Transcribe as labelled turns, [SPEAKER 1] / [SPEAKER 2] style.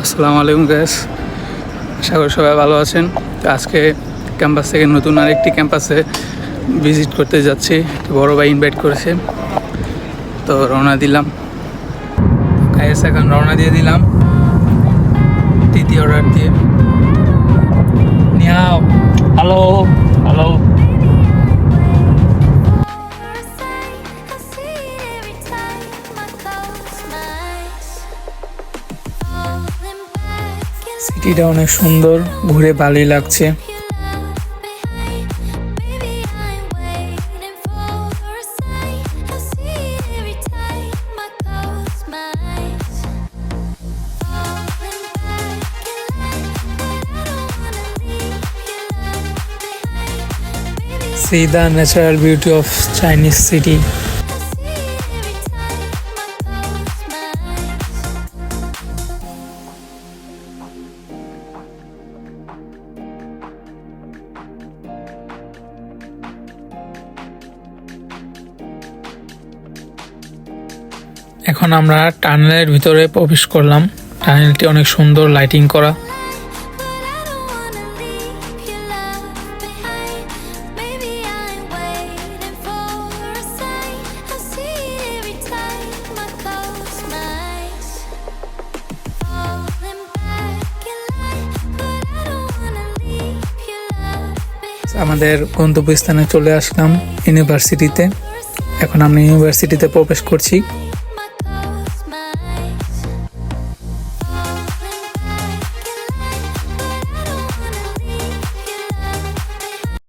[SPEAKER 1] আসসালামু আলাইকুম গাইস, আশা করি সবাই ভালো আছেন। তো আজকে ক্যাম্পাস থেকে নতুন আরেকটি ক্যাম্পাসে ভিজিট করতে যাচ্ছি। বড় ভাই ইনভাইট করেছে, তো রওনা দিলাম গাইস। এখন রওনা দিয়ে দিলাম তৃতীয় অর্ডার দিয়ে। নিয়াও, হ্যালো হ্যালো। সিটিটা অনেক সুন্দর, ঘুরে ভালোই লাগছে। See the natural beauty of Chinese city. এখন আমরা টানেলের ভিতরে প্রবেশ করলাম। টানেলটি অনেক সুন্দর, লাইটিং করা। আমাদের গন্তব্যস্থানে চলে আসলাম, ইউনিভার্সিটিতে। এখন আমরা ইউনিভার্সিটিতে প্রবেশ করছি।